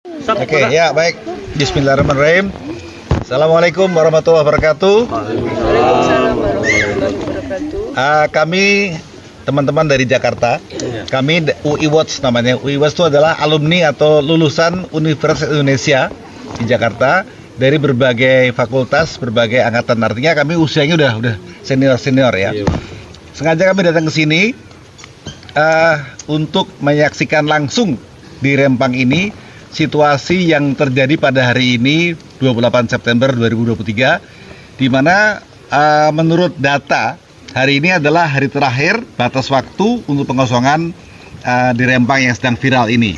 Oke, ya baik. Bismillahirrahmanirrahim. Assalamualaikum warahmatullahi wabarakatuh. Waalaikumsalam warahmatullahi wabarakatuh. Kami teman-teman dari Jakarta, kami UI Watch namanya. UI Watch itu adalah alumni atau lulusan Universitas Indonesia di Jakarta dari berbagai fakultas, berbagai angkatan. Artinya kami usianya udah senior ya. Sengaja kami datang ke sini untuk menyaksikan langsung di Rempang ini situasi yang terjadi pada hari ini 28 September 2023, di mana menurut data hari ini adalah hari terakhir batas waktu untuk pengosongan di Rempang yang sedang viral ini.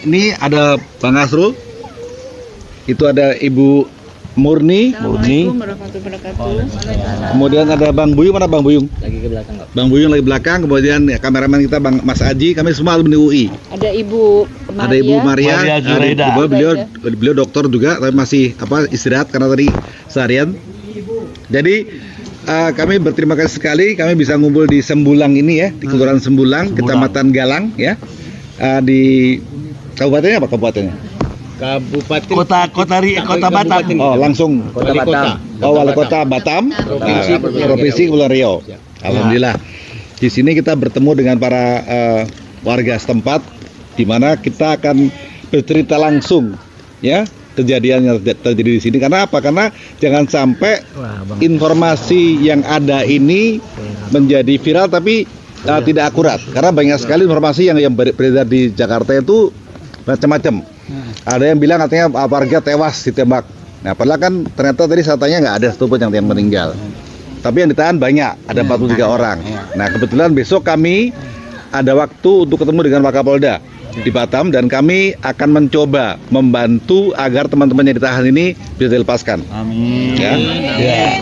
Ini ada Bang Asrul, itu ada Ibu Murni, Assalamualaikum warahmatullahi wabarakatuh. kemudian ada Bang Buyung, mana Bang Buyung? Lagi ke belakang, Pak. Bang Buyung lagi belakang, kemudian ya, kameramen kita Bang Mas Aji, kami semua alumni UI. Ada Ibu Maria. Ada Ibu Maria, Zuraida. beliau dokter juga, tapi masih istirahat karena tadi seharian. Jadi kami berterima kasih sekali, kami bisa ngumpul di Sembulang ini ya, di Kelurahan Sembulang, Kecamatan Galang ya, di kabupatennya apa kabupatennya? Kota Batam. Oh langsung Kota Batam. Oh wali kota Batam, Provinsi Kepulauan Riau. Alhamdulillah. Di sini kita bertemu dengan para warga setempat, di mana kita akan bercerita langsung ya kejadian yang terjadi di sini. Karena apa? Karena jangan sampai informasi yang ada ini menjadi viral tapi tidak akurat. Karena banyak sekali informasi yang beredar di Jakarta itu macam-macam. Ada yang bilang katanya warga tewas ditembak. Nah, padahal kan ternyata tadi saya tanya nggak ada satupun yang meninggal. Tapi yang ditahan banyak, ada 43 orang. Nah, kebetulan besok kami ada waktu untuk ketemu dengan Wakapolda di Batam, dan kami akan mencoba membantu agar teman-teman yang ditahan ini bisa dilepaskan. Amin. Ya.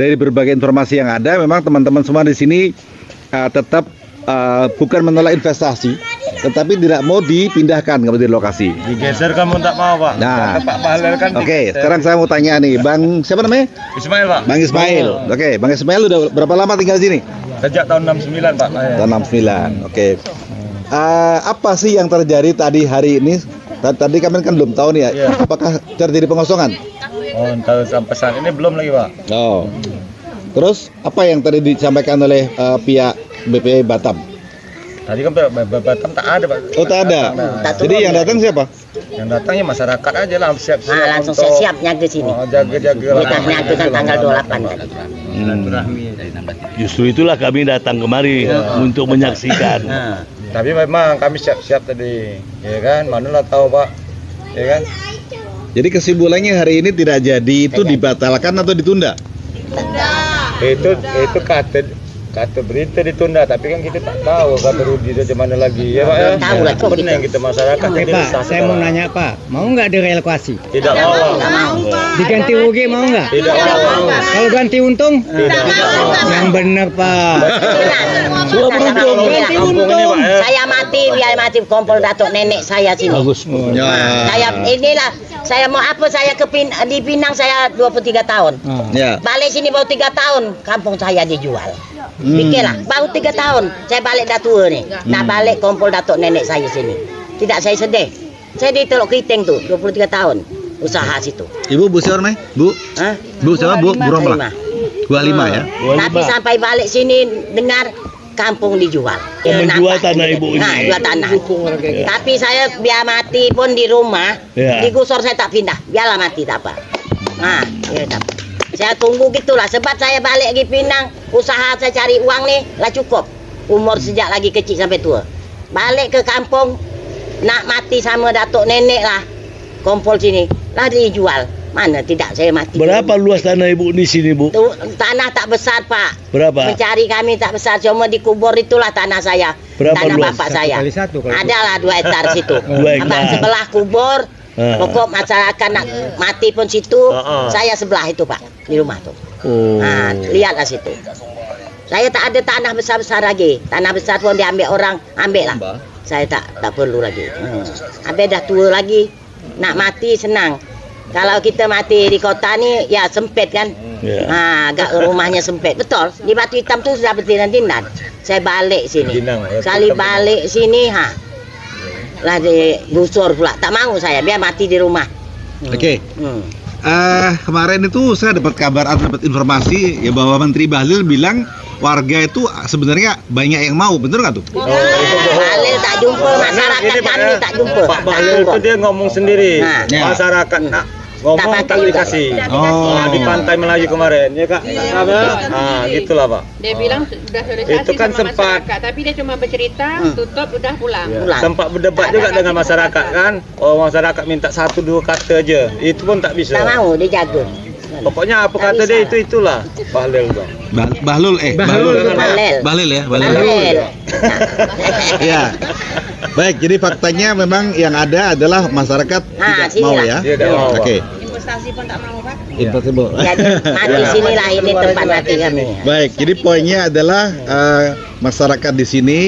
Dari berbagai informasi yang ada, memang teman-teman semua di sini tetap bukan menolak investasi, tetapi tidak mau dipindahkan ke lokasi. Digeser kamu tak mau, Pak. Nah, Pak Bahlil kan. Oke, sekarang saya mau tanya nih, Bang siapa namanya? Ismail, Pak. Bang Ismail. Oke, Bang Ismail udah berapa lama tinggal di sini? Sejak tahun 69, Pak. Tahun 69. Oke. Apa sih yang terjadi tadi hari ini? Tadi kami kan belum tahu nih ya. Iya. Apakah terjadi pengosongan? Oh, tahu sampai saat ini belum lagi, Pak. Oh. Terus apa yang tadi disampaikan oleh pihak BPI Batam? Tadi kan Batam tak ada, Pak. Oh, tak ada. Jadi yang datang siapa? Yang datangnya masyarakat aja lah, siap-siap. Nah, langsung untuk- siap nyaga sini. Oh, jaga-jaga. Kita nyaga kan tanggal 28 tadi. Justru itulah kami datang kemari untuk menyaksikan. Nah, tapi memang kami siap-siap tadi, ya kan? Manalah tahu, Pak, ya kan? Jadi kesimpulannya hari ini tidak jadi, itu dibatalkan atau ditunda? Itu kata berita ditunda, tapi kan kita tak tahu kata Rudi itu mana lagi, ya Pak ya. Tahu lah, kok Benar yang kita masyarakat. Pak, saya mau nanya Pak, mau nggak direlokasi? Tidak mau. Diganti rugi mau nggak? Tidak mau. Kalau ganti untung? Tidak mau. Yang benar Pak. Semua beruntung. Kampung ini, Pak ya. Saya mati, biar mati kompol datuk nenek saya sini. Bagus. Saya inilah, saya mau apa, saya di Pinang saya 23 tahun. Ya. Balik sini baru 3 tahun, kampung saya dijual. Pikirlah, baru 3 tahun saya balik dah tua nih. Nak balik kompol datuk nenek saya sini. Tidak saya sedih. Saya di Teluk Keriting tuh 23 tahun usaha situ. Ibu Bu siapa namanya? Bu? Hah? Bu siapa? Bu Romlah. 25 ya. Tapi sampai balik sini dengar kampung dijual. Menjual tanah ibu ini. Nah, jual tanah. Tapi saya biar mati pun di rumah, Ya. digusur saya tak pindah. Biarlah mati tak apa. Nah, ya tak apa. Saya tunggu gitulah, sebab saya balik lagi Pinang, usaha saya cari uang nih lah cukup. Umur sejak lagi kecil sampai tua. Balik ke kampung, nak mati sama datuk nenek lah. Kompol sini, lah dijual. Mana tidak saya mati. Berapa luas tanah ibu di sini, Bu? Tuh, tanah tak besar, Pak. Berapa? Mencari kami tak besar, cuma dikubur itulah tanah saya. Berapa tanah luas? bapak saya. Kali satu kalau Adalah 2 hektar situ. 2 hektar. Abang sebelah kubur. Pokok masyarakat nak mati pun situ. Saya sebelah itu, Pak, di rumah tuh. Oh. Nah, lihatlah situ. Saya tak ada tanah besar-besar lagi. Tanah besar pun diambil orang, ambil lah. Saya tak perlu lagi. Habis dah tua lagi. Nak mati senang. Kalau kita mati di kota ni ya sempit kan. Ya. Agak rumahnya sempit. Betul. Di Batu Hitam tu sudah bertindan-tindan. Saya balik sini. Tinang, ya, Sekali Hitam. balik sini lah digusur pula. Tak mau saya, biar mati di rumah. Oke. Hmm. Kemarin itu saya dapat kabar atau dapat informasi ya bahwa Menteri Bahlil bilang warga itu sebenarnya banyak yang mau, betul nggak tuh? Bahlil tak jumpa, masyarakat kami tak jumpa. Pak Bahlil itu dia ngomong sendiri. Nah. Masyarakat nak ngomong tak dikasih. Nah, di Pantai Melayu kemarin, ya Kak? Nah, gitulah Pak. Dia bilang sudah sosialisasi Itu kan sama sempat- masyarakat, tapi dia cuma bercerita, tutup, udah pulang. Pulang. Sempat berdebat juga dengan masyarakat kan. Oh, masyarakat minta 1-2 kata aja. Itu pun tak bisa. Tak mau, dia jaga. Pokoknya apa kata dia itulah Bahlil Bang. Bahlul Bahlil. Bahlil ya, Bahlil. Ya. Baik, jadi faktanya memang yang ada adalah masyarakat tidak sini mau lah. ya. Dia tidak mau, Pak. Oke. Investasi pun tak mau, Pak. Impossible. Jadi mati sinilah, ini tempat mati kami. Baik, jadi poinnya adalah masyarakat di sini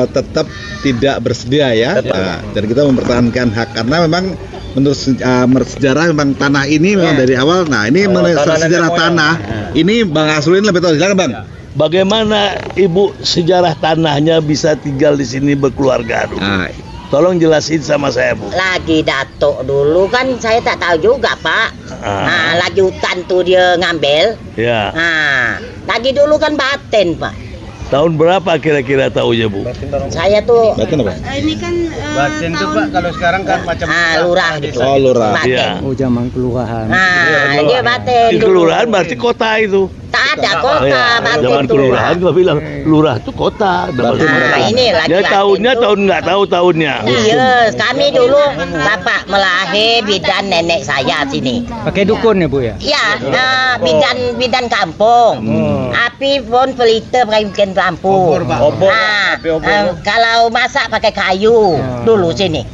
tetap tidak bersedia ya. Dan kita mempertahankan hak karena memang menurut sejarah memang tanah ini memang dari awal. Nah, ini menurut tanah sejarah nenek tanah. Ini Bang Asludin lebih tahu. Silakan Bang. Bagaimana Ibu sejarah tanahnya bisa tinggal di sini berkeluarga dulu? Nah, Tolong jelasin sama saya, Bu. Lagi datuk dulu kan saya tak tahu juga Pak. Lagi hutan tuh dia ngambil. Ya. Lagi dulu kan Baten Pak. Tahun berapa kira-kira tahunya, Bu? Saya tuh Batin apa? Ini kan Batin tuh Pak, kalau sekarang kan macam lurah gitu. Oh, lurah. Baten. Iya. Oh, zaman kelurahan. Dia Baten. Di kelurahan berarti kota itu. Tak ada kota Ya, Baten zaman tuh. kelurahan gua bilang lurah itu kota. Ini lagi Dia Baten tahunnya tuh. tahun nggak tahu tahunnya. Iya, kami dulu bapak melahir bidan nenek saya sini. Pakai dukun ya Bu ya? Ya, bidan kampung. Api pun pelita pakai bikin kampung. Obor, Ah, api obor. kalau masak pakai kayu dulu sini.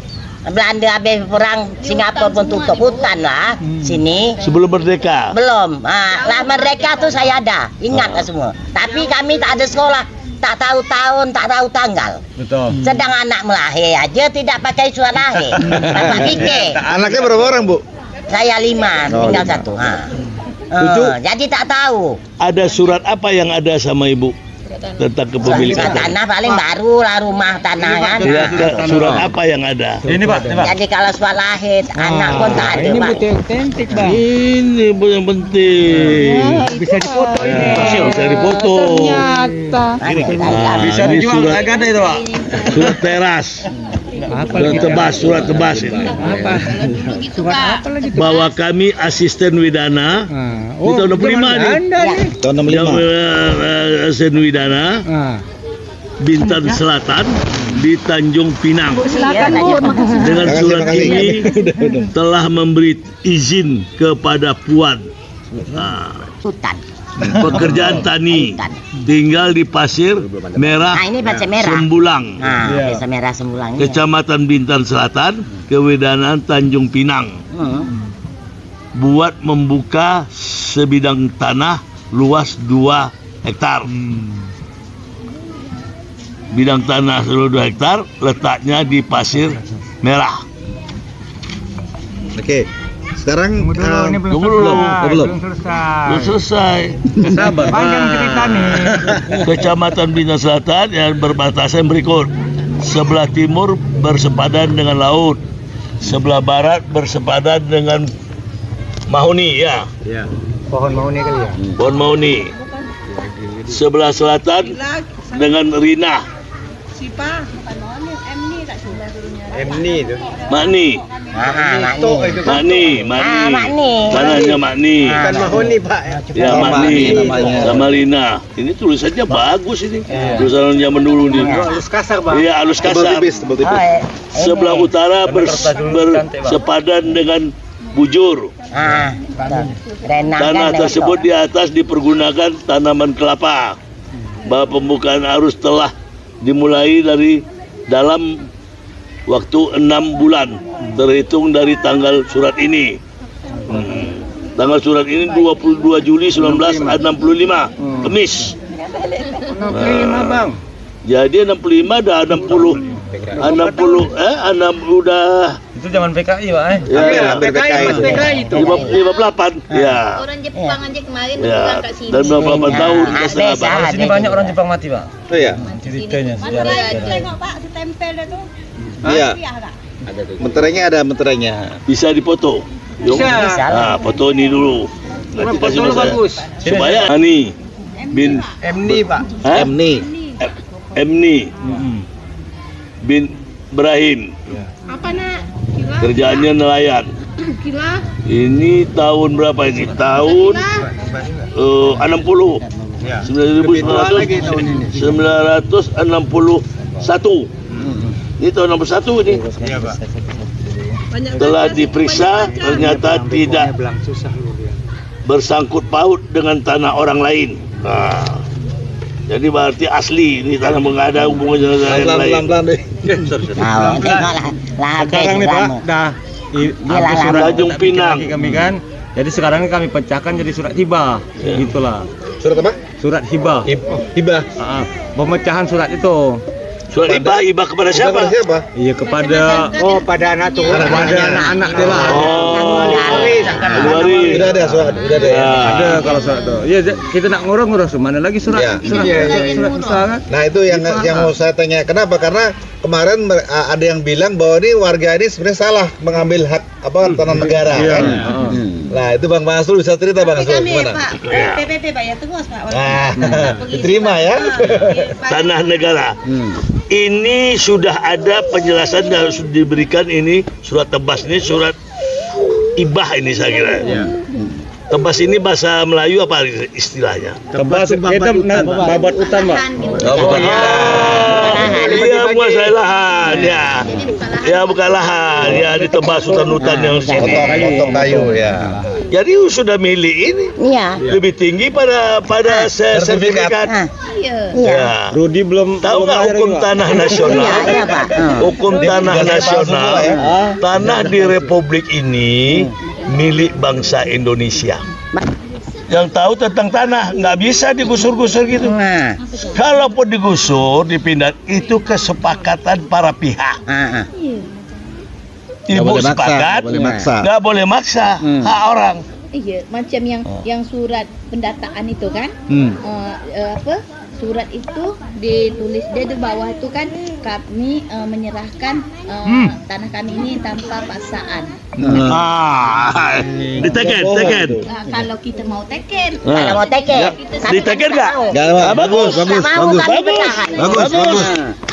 Belanda habis perang Singapura pun tutup hutan lah sini. Sebelum merdeka. Belum. Lah mereka tuh saya ada, ingat lah semua. Tapi kami tak ada sekolah, tak tahu tahun, tak tahu tanggal. Betul. Sedang anak melahir aja tidak pakai surat lahir. Bapak fikir. Anaknya berapa orang, Bu? Saya 5, tinggal 1. Jadi tak tahu. Ada surat apa yang ada sama Ibu tentang kepemilikan Surat tanah paling baru lah rumah tanah kan. Surat apa yang ada? Ini Pak, ini Pak. Jadi kalau surat lahir anak pun tak ada Ini Pak. betul otentik Bang. Ini yang penting. Bisa difoto ini. Bisa difoto. Ini kita hilang. Bisa Ini dijual, surat- agak ada itu Pak. Surat teras. Apa Surat lagi? tebas, surat tebas ini. Apa? Surat apa lagi tuh? Bahwa kami asisten Widana di tahun 65 nih. Anda nih. Tahun Yang 65. asisten Widana Bintan Selatan di Tanjung Pinang. Silakan Bu. Dengan Makasih, surat makasih. ini Udah. telah memberi izin kepada Puan Hutan. pekerjaan tani tinggal di Pasir Merah Nah ini baca merah. Sembulang, Desa merah Sembulang. ini. Kecamatan Bintan Selatan, Kewedanan Tanjung Pinang. Buat membuka sebidang tanah luas 2 hektar. Bidang tanah seluruh 2 hektar letaknya di Pasir Merah. Oke. Sekarang Ini Tunggu belum dulu. selesai. Belum. Belum selesai. Belum selesai. Sabar. Panjang cerita nih. Kecamatan Bintan Selatan yang berbatasan berikut. Sebelah timur bersepadan dengan laut. Sebelah barat bersepadan dengan Mahoni ya. Pohon mau nih kali ya. Pohon Mahoni. Sebelah selatan dengan Rina. Emni itu. Makni. Makni. Makni. Tanahnya Makni. Bukan Mahoni Pak. Ya Makni sama Rina. Ini tulisannya bagus ini. Tulisan zaman dulu nih. Halus kasar Pak. Iya, halus kasar. tebel tipis. Sebelah utara bersepadan dengan Bujur. Tanah tersebut di atas dipergunakan tanaman kelapa. Bahwa pembukaan arus telah dimulai dari dalam waktu 6 bulan terhitung dari tanggal surat ini. Tanggal surat ini 22 Juli 1965, Kamis. 65 Bang. Jadi 65 dah 60 udah Itu zaman PKI Pak. ya, PKI itu. 58 ya. Orang Jepang aja kemarin Ya, pulang ke sini. dan 58 tahun kita Ada, sahabat. ada. Di sini banyak orang Jepang mati Pak. Oh ya. Ceritanya sejarah. Tengok Pak, ditempel itu. Iya. Meterainya ada meterainya. Bisa dipoto. Yung? Bisa. Nah, foto ini dulu. Nanti kasih Foto sama saya. bagus. Supaya Ani bin Emni Pak. Hah? Emni. Emni bin Ibrahim. Apa nak? Kila? Kerjaannya nelayan. Kila? Ini tahun berapa ini? Tahun 60. Ya. 1961. Ini tahun 61 ini. Iya Pak. Telah diperiksa ternyata tidak Belang susah lu dia. bersangkut paut dengan tanah orang lain. Nah, jadi berarti asli ini tanah nggak ada hubungannya dengan yang lain. Pelan-pelan deh. Nah, tengoklah. Lah, Sekarang nih Pak, lama. dah Dia lah surat lama. Tanjung tak bikin Pinang. lagi kami kan. Jadi sekarang ini kami pecahkan jadi surat hibah. Ya. Itulah. Surat apa? Surat hibah. Hibah. Pemecahan surat itu. Surat hibah kepada siapa? Siapa? Iya kepada Pada anak tuh. kepada anak-anak dia lah. Oh, Udah ada surat, udah ada ya. Ada kalau surat itu. Iya, kita nak ngurus mana lagi surat Ya. surat besar kan? Nah itu yang mau saya tanya, kenapa? Karena kemarin ada yang bilang bahwa ini warga ini sebenarnya salah mengambil hak tanah negara Iya. kan? Nah itu Bang Masrul bisa cerita Bang Masrul gimana? PPP Pak ya tegas Pak. Nah diterima ya. tanah negara. Ini sudah ada penjelasan dan sudah diberikan ini surat tebas ini surat ibah ini saya kira. Tebas ini bahasa Melayu apa istilahnya? Tebas kita babat hutan, Pak. Iya menguasai lahan ya. Ya bukan lahan ya ditebas hutan-hutan yang sini. Potong kayu ya. Jadi sudah milik ini Iya. lebih tinggi pada sertifikat. Nah, Iya. iya. Ya. Rudi belum Tahu nggak hukum tanah Iya, nasional? iya, Pak. Hukum tanah nasional, tanah di Republik ini milik bangsa Indonesia. Yang tahu tentang tanah nggak bisa digusur-gusur gitu. Nah, Kalaupun digusur, dipindah itu kesepakatan para pihak. Nggak Ibu boleh maksa, sepakat, nggak boleh maksa. nggak boleh maksa hak orang. Iya, macam yang surat pendataan itu kan, surat itu ditulis dia di bawah itu kan kami menyerahkan tanah kami ini tanpa paksaan. Diteken. Nah, kalau kita mau teken, kalau mau teken. Tapi Diteken tak nggak? mau. Nggak mau. Bagus. Tak mau kami Bagus. pecahkan. Bagus.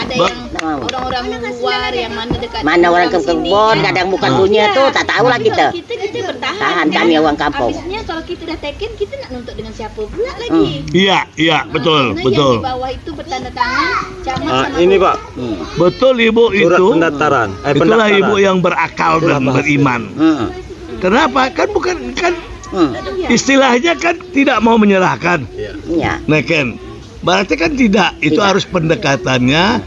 ada yang orang-orang luar yang mana dekat Mana orang ke sini, kebun, kan? kadang bukan punya tuh, tak tahu lah kita. Kita bertahan. Tahan kan? kami orang kampung. Habisnya kalau kita dah teken, kita nak nuntut dengan siapa pula lagi? Iya, betul, Karena betul. Yang di bawah itu bertanda tangan camat sama ini Pak, Betul Ibu surat itu. pendaftaran. Itulah Ibu yang berakal dan beriman. Kenapa? Kan bukan kan istilahnya kan tidak mau menyerahkan. Iya. Neken. Berarti kan tidak. Itu harus pendekatannya.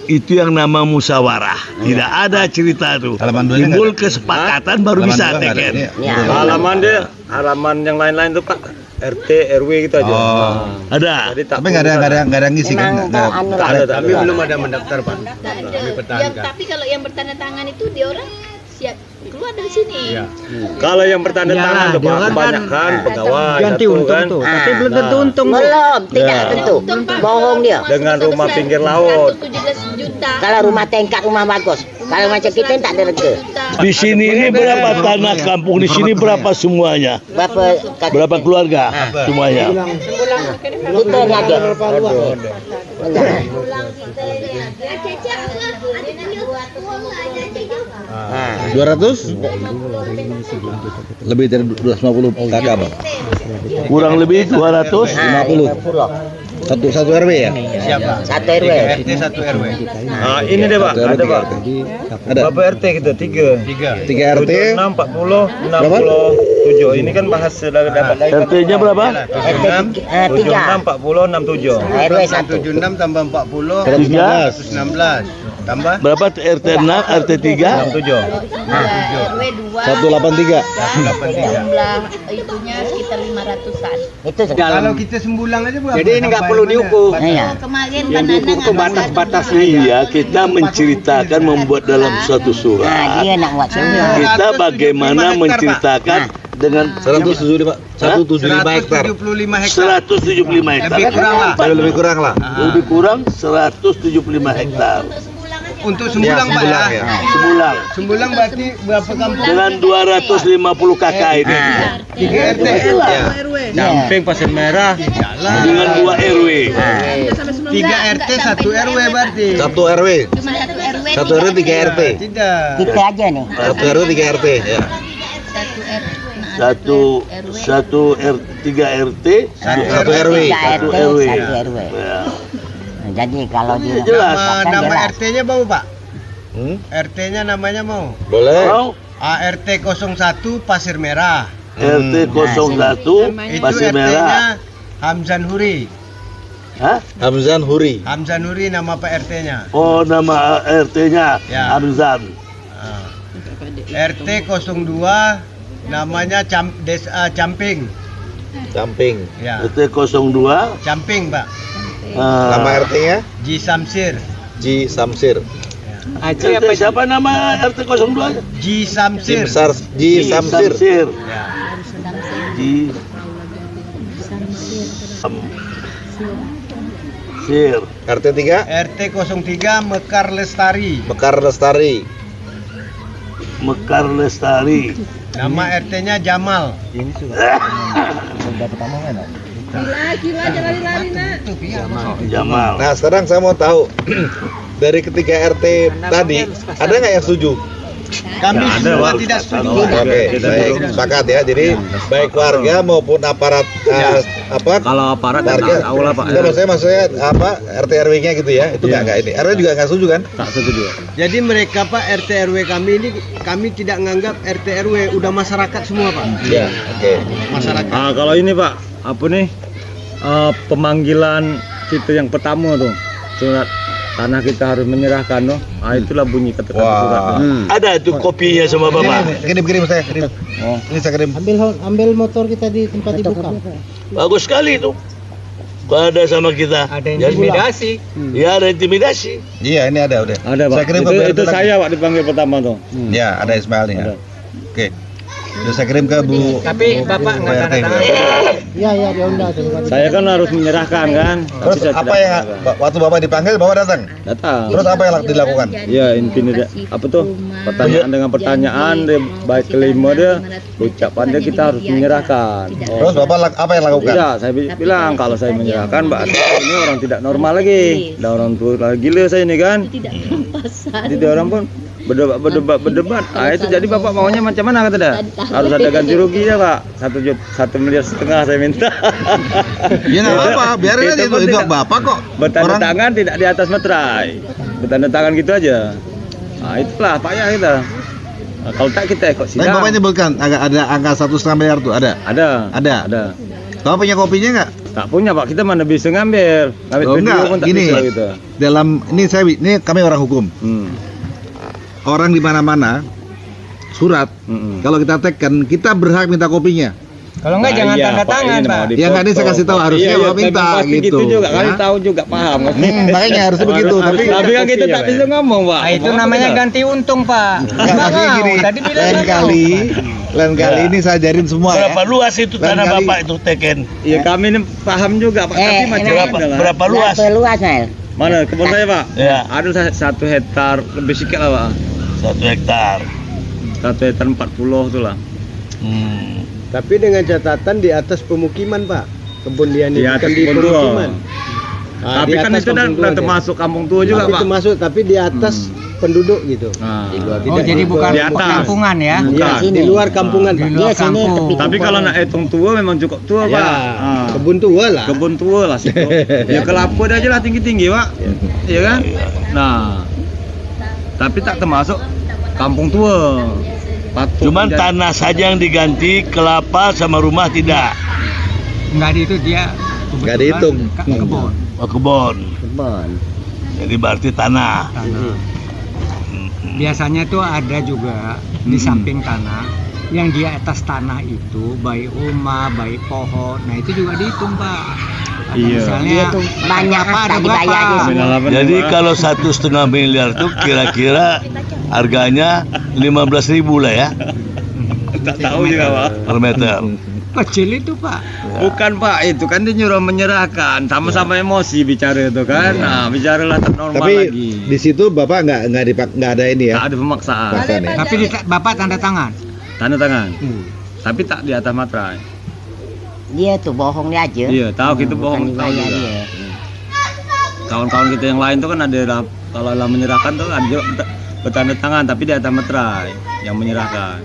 Itu yang nama musyawarah. Tidak ada cerita tuh. Halaman duanya Timbul nggak ada. kesepakatan baru Halaman bisa dua nggak ada, teken. iya. Iya. Halaman yang lain-lain tuh Pak, RT, RW gitu aja. Oh. Ada. Jadi tak Tapi nggak ada ngisi kan? Memang Nggak ada. anu Tak ada, lah. tapi belum ada mendaftar Pak. Tak ada. Tapi kalau yang bertanda tangan itu dia orang siap keluar dari sini. Kalau yang bertanda Iyalah, tangan tuh dia Pak, kan kebanyakan pegawai Ganti satu untung kan. tuh. Ah. Tapi belum tentu untung. Belum, tidak Ya. tentu. Bohong dia. Dengan rumah pinggir laut. 17 juta. Kalau rumah tingkat, rumah bagus. Kalau macam kita tak ada rega. Di sini ini berapa tanah kampung di sini berapa semuanya? Berapa keluarga semuanya? Kita ni ada. Ah. 200? Lebih dari 250 kakak Bang. Kurang lebih 200. 50. Satu RW ya? Satu RW. RT 1 RW. Nah, ini deh Pak, ada Pak. Ada. Berapa RT kita? 3. 3 RT. 6, 40, 67. Ini kan bahas sudah dapat lagi. RT-nya berapa? 76, 40, 67. RW 1. 76 tambah 40 Tiga. 116. Tambah Berapa RT 6, RT 3? 67. RW 2 183. jumlah itunya sekitar 500-an. Itu kalau kita sembulang aja berapa? Jadi ini nggak perlu diukur. Iya. Kemarin Yang diukur tuh batas-batasnya ya. Iya, kita menceritakan membuat dalam suatu Nah, surat. dia nak buat semua. Kita bagaimana menceritakan dengan 175 Pak. 175 hektar. 175 hektar. 175 hektar. Lebih kurang lah. Lebih kurang lah. Lebih kurang 175 hektar. untuk Sembulang Pak Sembulang, ya. Sembulang. Sembulang berarti berapa kampung? Dengan 250 kakak ini. 3 RT. Ya. Camping Pasir Merah. Dengan 2 RW. 3 RT 1 RW berarti. Satu RW, Cuma satu RW. satu RW 3 RT. Tidak. Kita aja nih. Satu RW 3 RT. Ya. Satu RW. 3 RT, Satu RW. 3 RT, 1 RW. Ya. Nah, jadi kalau di Jelas. Nama RT-nya mau Pak? Hmm? RT-nya namanya mau? Boleh. Mau ART 01 Pasir Merah. RT 01 Itu Pasir Merah. RT-nya Hamzan Huri. Hah? Hamzan Huri. Hamzan Huri nama Pak RT-nya. Oh, nama RT-nya Ya. Hamzan. Nah. RT 02 namanya Camping. Camping. Ya. RT 02. Camping Pak. Nama RT-nya Ji Samsir. Ji Samsir. RT siapa nama RT 02? Ji Samsir. Ji Samsir. Ya. Ji Samsir. RT 3 RT 03 Mekar Lestari. Mekar Lestari. Mekar Lestari. Nama RT-nya Jamal. Gila, jangan lari-lari nak. Jamal. Nah, sekarang saya mau tahu dari ketiga RT tadi ada nggak yang setuju? Kami Ada, semua Pak. tidak setuju. Oke, baik, sepakat ya. Jadi baik warga maupun aparat Kalau aparat ya warga. tahu lah Pak. Enggak, maksudnya apa RT RW-nya gitu ya. Itu nggak ini. RW juga nggak setuju kan? Tak setuju. Jadi mereka Pak RT RW kami ini kami tidak menganggap RT RW udah masyarakat semua Pak. Iya, oke. Masyarakat. Kalau ini Pak, apa nih? Pemanggilan kita yang pertama tuh. Surat tanah kita harus menyerahkan tuh. Itulah bunyi kata-kata Wah. suratnya. Ada itu kopinya sama Bapak. Kirim saya, kirim. Oh. Ini saya kirim. Ambil motor kita di tempat dibuka. Bagus sekali itu. Ada sama kita. Ada intimidasi. Ya, ada intimidasi. Iya, ini ada udah. Ada Pak. Saya kirim ke Itu BRT lagi. saya Pak dipanggil pertama tuh. Ya, ada Ismail nih. Ya. Ada. Oke. Udah saya kirim ke Bu. Tapi Bapak nggak tanda tangan. Iya, dia undang. Saya kan harus menyerahkan kan. Terus Tapi saya apa tidak yang menyerahkan. waktu Bapak dipanggil Bapak datang? Datang. Terus apa yang dilakukan? Ya intinya apa tuh pertanyaan dengan pertanyaan dia baik kelima dia ucapan dia kita harus menyerahkan. Terus Bapak apa yang lakukan? Tidak, saya bilang kalau saya menyerahkan berarti ini orang tidak normal lagi. Dan orang tua lagi gila saya ini kan. Tidak berpasan. Jadi orang pun berdebat. Itu jadi Bapak maunya macam mana kata dia? Harus ada ganti rugi ya Pak. 1,5 miliar saya minta. Ya nggak apa-apa, biarin aja Itu pun itu tidak- Bapak kok. Bertanda tangan tidak di atas materai. Bertanda tangan gitu aja. Nah itulah payah kita. Nah, kalau tak kita ikut Tapi sidang. Bapak nyebutkan ada angka 1,5 miliar tuh ada. Ada. Ada. Bapak punya kopinya nggak? Tak punya Pak, kita mana bisa ngambil. Ngambil Oh, video enggak, pun tak gini. bisa gitu. Dalam ini kami orang hukum. Orang di mana-mana surat kalau kita tagkan kita berhak minta kopinya. Kalau enggak jangan tanda tangan Pak. Ya nggak, ini saya kasih tahu harusnya Bapak minta gitu. juga, kami Ya. tahu juga paham. Makanya harusnya begitu. Tapi kan kita tak bisa ngomong Pak. Itu namanya ganti untung Pak. Nggak, maksudnya gini, Tadi bilang lain kali ini saya ajarin semua ya. Berapa luas itu Lain tanah kali- Bapak itu Teken? Ya kami ini paham juga Pak, tapi macam Berapa, mana lah. berapa luas? luas Nel. Mana kebun saya Pak? Ya. Ada 1 hektar lebih sedikit lah Pak. 1 hektar. 1 hektar 40 tu lah. Tapi dengan catatan di atas pemukiman Pak. Kebun dia ini Di bukan atas di kebun tua. pemukiman. Tapi di kan atas itu kampung tua dah dia. termasuk kampung tua juga Tapi Pak. termasuk tapi di atas penduduk gitu. Nah. Oh jadi bukan Di atas. kampungan ya? Bukan. Di luar kampungan Pak. Dia sini tepi Tapi kalau nak hitung tua memang cukup tua Ya, Pak. Ah. kebun tua lah. Kebun tua lah situ. Ya kelapa dia aja lah tinggi-tinggi Pak. Iya kan? Nah. Tapi tak termasuk kampung tua. Patut Cuman menjadi- tanah saja yang diganti, kelapa sama rumah tidak. Enggak itu dia Nggak dihitung. kebun. Oh, kebun. kebun. Jadi berarti tanah. Biasanya tuh ada juga di samping tanah yang di atas tanah itu baik rumah, baik pohon. Nah itu juga dihitung Pak. Atau Iya. Misalnya Dia tuh banyak apa ada tak berapa? dibayar semua. Jadi kalau 1,5 miliar tuh kira-kira harganya 15.000 lah ya tak tahu juga Pak. per meter. kecil itu Pak. Bukan Pak, itu kan dia nyuruh menyerahkan, sama-sama emosi bicara itu kan. Nah, bicaralah normal Tapi lagi. di situ Bapak nggak ada ini ya? Tak ada pemaksaan. Paksaan ya? Tapi Bapak tanda tangan. Tanda tangan. Tapi tak di atas materai. Dia tuh bohong dia aja. Iya, tahu kita Bukan bohong tahu dibayar juga. dia. Kawan-kawan kita yang lain tuh kan ada kalau lah menyerahkan tuh ada bertanda tangan, tapi di atas materai yang menyerahkan.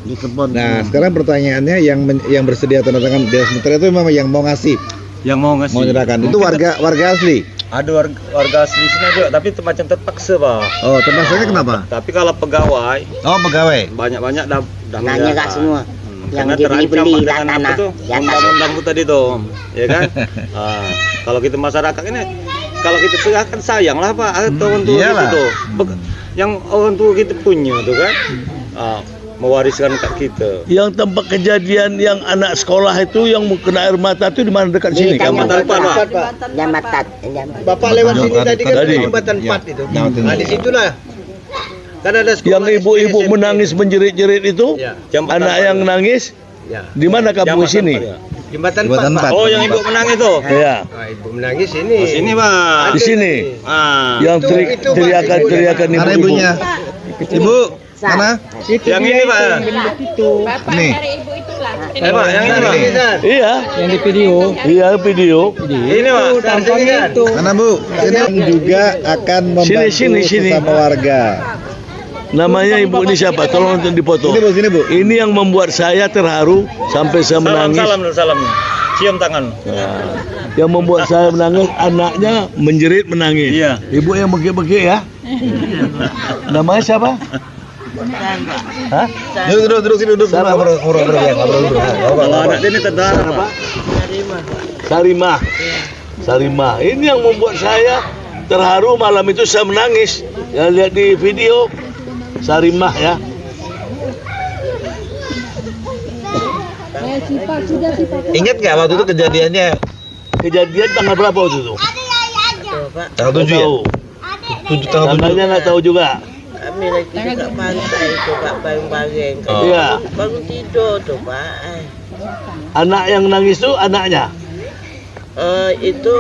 Di kebun. Nah, sekarang pertanyaannya yang bersedia tanda tangan di atas meter itu memang yang mau ngasih, Yang mau ngasih. mau menyerahkan. Itu warga asli. Ada warga asli sini juga, tapi itu macam terpaksa Pak. Oh, terpaksanya kenapa? Tapi kalau pegawai Oh, pegawai. banyak dah Nanya gak semua. Karena Yang dibeli-beli terancam lah dengan apa tanah. tuh, Ya kan. undang-undang itu tadi tuh, ya kan? Kalau kita masyarakat ini, kalau kita serahkan sayang lah Pak, atau orang tua iyalah. gitu tuh, yang orang tua kita punya tuh kan, mewariskan ke kita. Yang tempat kejadian yang anak sekolah itu yang kena air mata itu di mana dekat sini Di kamu? Jambatan Empat, Pak. Jambatan. Bapak lewat sini tadi kan Tadi. jembatan 4 itu. Jembatan Nah, di situlah. Kan ada sekolah Yang ibu-ibu SMP. menangis menjerit-jerit itu, Ya. Jambatan anak Empat, yang Pak. nangis Ya. di mana kamu Jambatan sini? Empat, ya. Jembatan 4. Jembatan Pak. 4. Oh, yang ibu menang itu. Ya, Nah, ibu menangis ini. Oh, sini Pak. di sini. Yang Itu, Pak, teriakan Mana ibu-ibu. ibunya? Ibu, mana? Yang ini Pak. Bapak Nih. dari ibu itulah. Pak, yang ini Pak. Ini, San. Iya, Yang di video. iya video. Ini Pak. Tampaknya itu. Mana Bu? Sini juga akan membantu Sini. sesama warga. Namanya ibu ini siapa? Tolong untuk dipoto. Sini Bu, sini Bu. Ini yang membuat saya terharu sampai saya menangis. Salam. Cium tangan. Yang membuat saya menangis, anaknya menjerit menangis. Iya. Ibu yang begik-begik ya. Namanya siapa? Hah? Duduk sini, duduk. Ngobrol ya, ngobrol dulu. Kalau anak dia ini tentara Pak. Sarimah. Ini yang membuat saya terharu, malam itu saya menangis. Ya, lihat di video Sarimah ya. Ingat nggak waktu itu kejadiannya? Kejadian tanggal berapa waktu itu? Tanggal 7 ya? 7 tanggal 7. Tanggalnya nggak tahu juga. Kami lagi dekat pantai itu Pak, bareng-bareng. Iya. Baru tidur tuh Pak. Anak yang nangis itu anaknya, Itu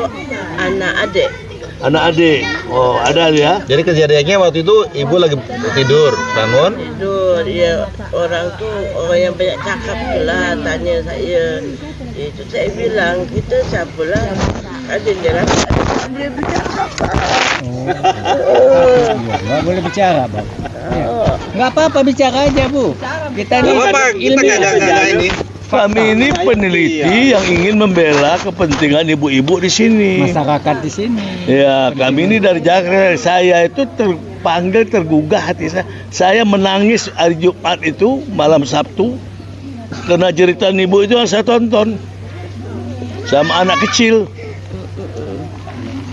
anak adik. anak adik. Oh, ada ya. Jadi kejadiannya waktu itu ibu lagi tidur, bangun. Tidur, ya orang tuh orang yang banyak cakap tu lah tanya saya. Itu saya bilang kita siapalah. Ada yang jalan, tak boleh bercakap. Nggak boleh bicara, Bang. Nggak apa-apa bicara aja, Bu. Kita ini ilmiah. ini. Kami ini peneliti yang ingin membela kepentingan ibu-ibu di sini. Masyarakat di sini. Ya, kami ini dari Jakarta. Saya itu terpanggil, tergugah hati saya. Saya menangis hari Jumat itu, malam Sabtu. Karena jeritan ibu itu yang saya tonton. Sama anak kecil.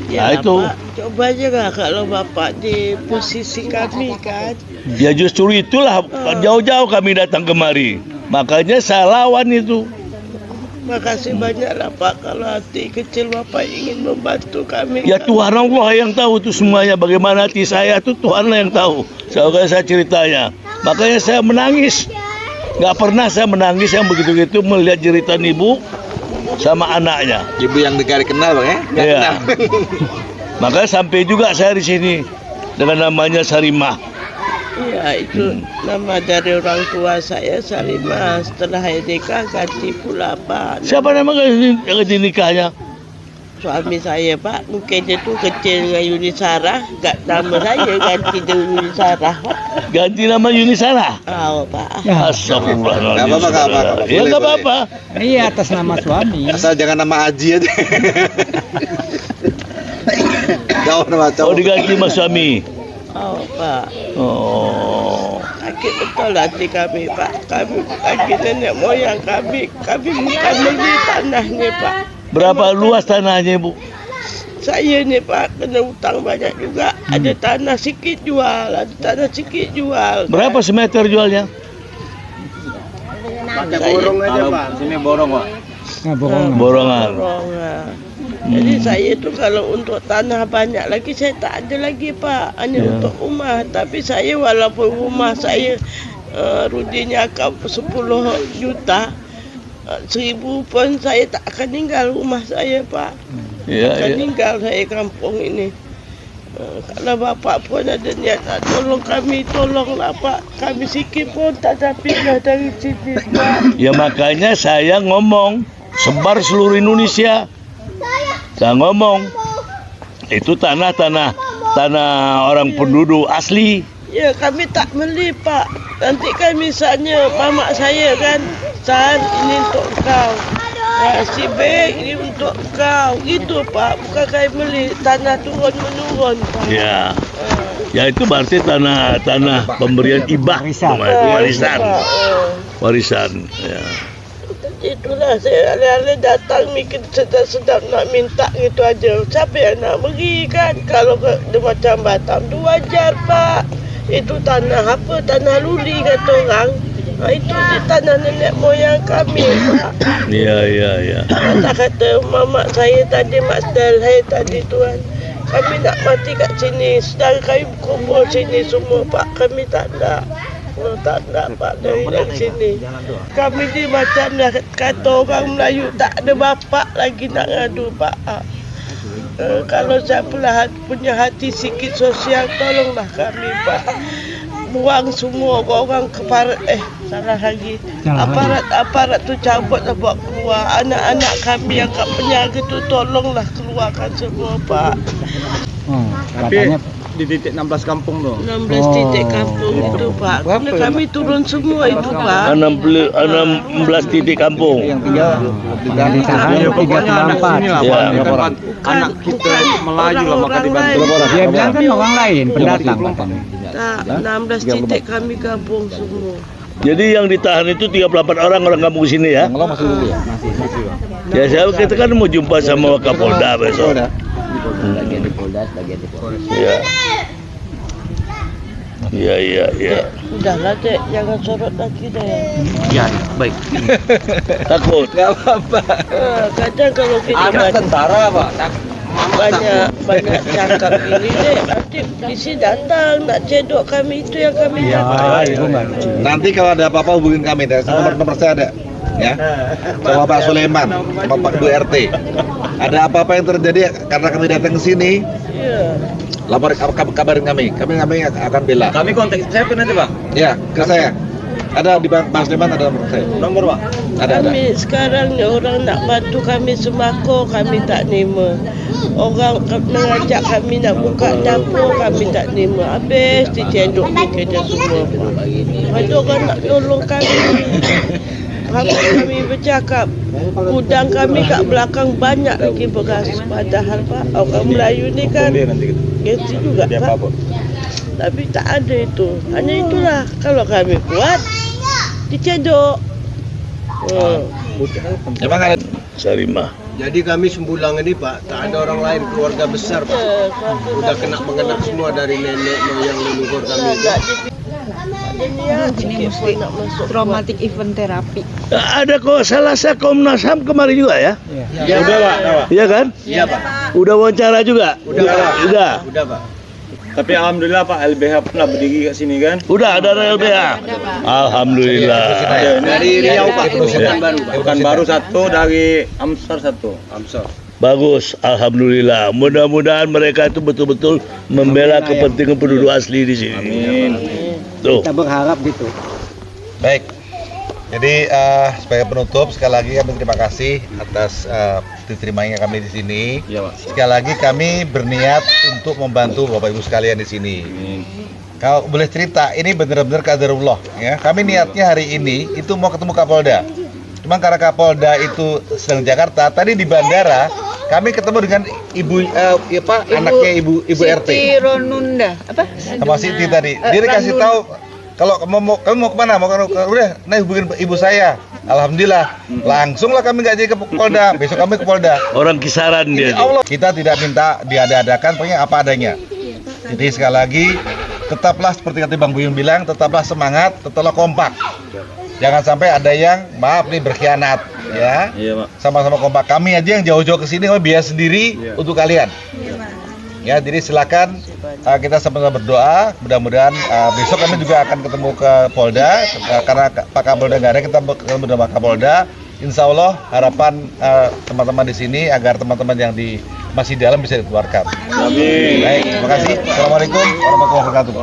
Ya, Nah, itu. Pak, coba aja lah kalau Bapak di posisi kami kan. Ya justru itulah, jauh-jauh kami datang kemari. Makanya saya lawan itu. Makasih banyak lah Pak kalau hati kecil Bapak ingin membantu kami. Ya Tuhan Allah yang tahu itu semuanya. Bagaimana hati saya itu Tuhan yang tahu. Saya ceritanya. Makanya saya menangis. Nggak pernah saya menangis yang begitu-gitu melihat jeritan ibu sama anaknya. Ibu yang dikari kenal Bang ya? Nggak Iya. kenal. Makanya sampai juga saya di sini dengan namanya Sarimah. Iya itu nama dari orang tua saya Sarimah. Setelah nikah ganti pula Pak. Siapa nama ganti nikahnya? Suami saya Pak, mungkin dia tuh kecil dengan Yuni Sarah, gak nama saya ganti dengan Yuni Sarah Pak. Ganti nama Yuni Sarah. Oh Pak. Astagfirullahaladzim. Nggak apa-apa, nggak apa-apa. Ya nggak apa-apa. Iya, atas nama suami. Asal jangan nama Aji aja. Jauh nama Oh cowok. diganti mas suami. Oh Pak. Oh. Sakit betul hati kami Pak. Kami sakit nenek moyang kami. Kami bukan beli tanahnya Pak. Berapa luas tanahnya ibu? Saya ni Pak kena hutang banyak juga. Ada tanah sikit jual, ada tanah sikit jual. Berapa semeter jualnya? Pakai borong aja Pak. Sini borong Pak. Nah, bohongan. Borongan. Borongan. Jadi saya itu kalau untuk tanah banyak lagi saya tak ada lagi Pak. Hanya Ya. untuk rumah. Tapi saya walaupun rumah saya rudinya 10 juta. 1000 pun saya tak akan tinggal rumah saya, Pak. Akan tinggal saya kampung ini. Kalau bapak pun ada niat nak tolong kami, tolonglah Pak. Kami sikit pun tak ada pindah dari sini, Pak. Ya makanya saya ngomong sebar seluruh Indonesia. Saya ngomong itu tanah orang penduduk asli. Ya kami tak beli, Pak. Nanti kan misalnya mamak saya kan, San ini untuk kau. Si B ini untuk kau. Gitu Pak, bukan kami beli tanah turun menurun, Pak. Ya. Ya itu berarti tanah pemberian hibah, warisan. Ya. Itulah saya alih-alih datang mikir sedap-sedap nak minta gitu aja. Siapa yang nak beri kan? Kalau dia macam Batam tu wajar, Pak. Itu tanah apa? Tanah luli kata orang. Itu di tanah nenek moyang kami, Pak. Ya. Kata mamak saya tadi, mak saudara saya tadi tuan. Kami nak mati kat sini. Saudara kami kumpul sini semua, Pak. Kami tak nak. Tak nak, Pak, dari sini. Kami ni macam dah kata orang Melayu, tak ada bapak lagi nak ngadu, Pak. Kalau siapalah punya hati sikit sosial, tolonglah kami, Pak. Buang semua orang keparat, salah lagi. Aparat tu cabutlah buat keluar. Anak-anak kami yang kat penjaga tu tolonglah keluarkan semua, Pak. Tapi di titik 16 kampung tu. 16 titik kampung itu, Pak. Kami turun semua itu, Pak. 16 titik kampung. Yang ditahan 34. Anak kita melaju lah maka dibantu. Dia bilang kan orang lain pendatang katanya. Tak, 16 titik kami kampung semua. Jadi yang ditahan itu 38 orang kampung sini ya? Masih dulu ya? Ya saya kita kan mau jumpa sama Kapolda besok. Bagian di Polda, bagian di Polres. Iya. Udahlah, Dek, jangan sorot lagi, Dek. Ya, baik. Takut. Enggak apa-apa. Kadang kalau kita Anak tentara, Pak. banyak cakap ini, Dek, nanti polisi datang nak cedok kami, itu yang kami dapat. Nanti kalau ada apa-apa hubungin kami, nomor saya ada. Ya, sama Pak Sulaiman, sama Pak Ketua RT. Ada apa-apa yang terjadi karena kami datang ke sini, lapor kabarin kami akan bela. Kami kontak siapa nanti, Pak? Ya, ke saya. Ada di Pak Sulaiman, ada nomor saya. Nomor, Pak? Ada. Kami sekarang ni orang nak bantu kami sembako, kami tak nerima. Orang mengajak kami nak buka dapur, kami tak nerima. Habis dicendok kerja semua, Pak. Ada orang nak tolong kami. Kami bercakap, gudang kami kat belakang banyak lagi beras. Padahal, Pak, orang Melayu ni kan gengsi juga, Pak. Tapi tak ada itu. Hanya itulah, kalau kami kuat, dicedok. Emang ada Sarimah. Jadi kami Sembulang ini, Pak, tak ada orang lain, keluarga besar, Pak. Udah kena semua dari nenek moyang leluhur kami itu. Ini mesti traumatic event terapi. Ada kok salah satu Komnas HAM kemarin juga ya? Ya, udah, Pak. Iya kan? Iya, Pak. Udah wawancara juga? Udah, Pak. Tapi alhamdulillah Pak, LBH pernah berdiri kat sini kan? Udah ada LBH. Alhamdulillah. Dari Riau, Pak. Bukan baru satu, dari Amsar satu. Bagus, alhamdulillah. Mudah-mudahan mereka itu betul-betul membela kepentingan penduduk asli di sini. Amin. Tuh. Kita berharap gitu. baik. Jadi sebagai penutup sekali lagi kami terima kasih atas diterimanya kami di sini. Iya, Pak. Sekali lagi kami berniat untuk membantu Bapak Ibu sekalian di sini. Kalau boleh cerita, ini benar-benar qadarullah ya. Kami niatnya hari ini itu mau ketemu Kapolda. Cuma karena Kapolda itu sedang di Jakarta, tadi di bandara kami ketemu dengan anaknya ibu RT. Siti Ronunda, apa? Sama Siti tadi. Dia dikasih tahu kalau kamu mau kemana? Udah, hubungin ibu saya. Alhamdulillah, langsunglah kami nggak jadi ke Polda. Besok kami ke Polda. Orang kisaran dia. Allah, kita tidak minta diada-adakan, pokoknya apa adanya. Jadi sekali lagi, tetaplah seperti kata Bang Buyun bilang, tetaplah semangat, tetaplah kompak. Jangan sampai ada yang maaf nih berkhianat, ya. Iya, Pak. Sama-sama kompak. Kami aja yang jauh-jauh ke sini, kami biaya sendiri untuk kalian. Ya, jadi silakan kita sama-sama berdoa. Mudah-mudahan besok kami juga akan ketemu ke Polda karena Pak Kapolda nggak ada, kita ketemu dengan Pak Kapolda. insya Allah harapan teman-teman di sini agar teman-teman yang masih di dalam bisa dikeluarkan. Amin. Baik, terima kasih. Assalamualaikum warahmatullahi wabarakatuh.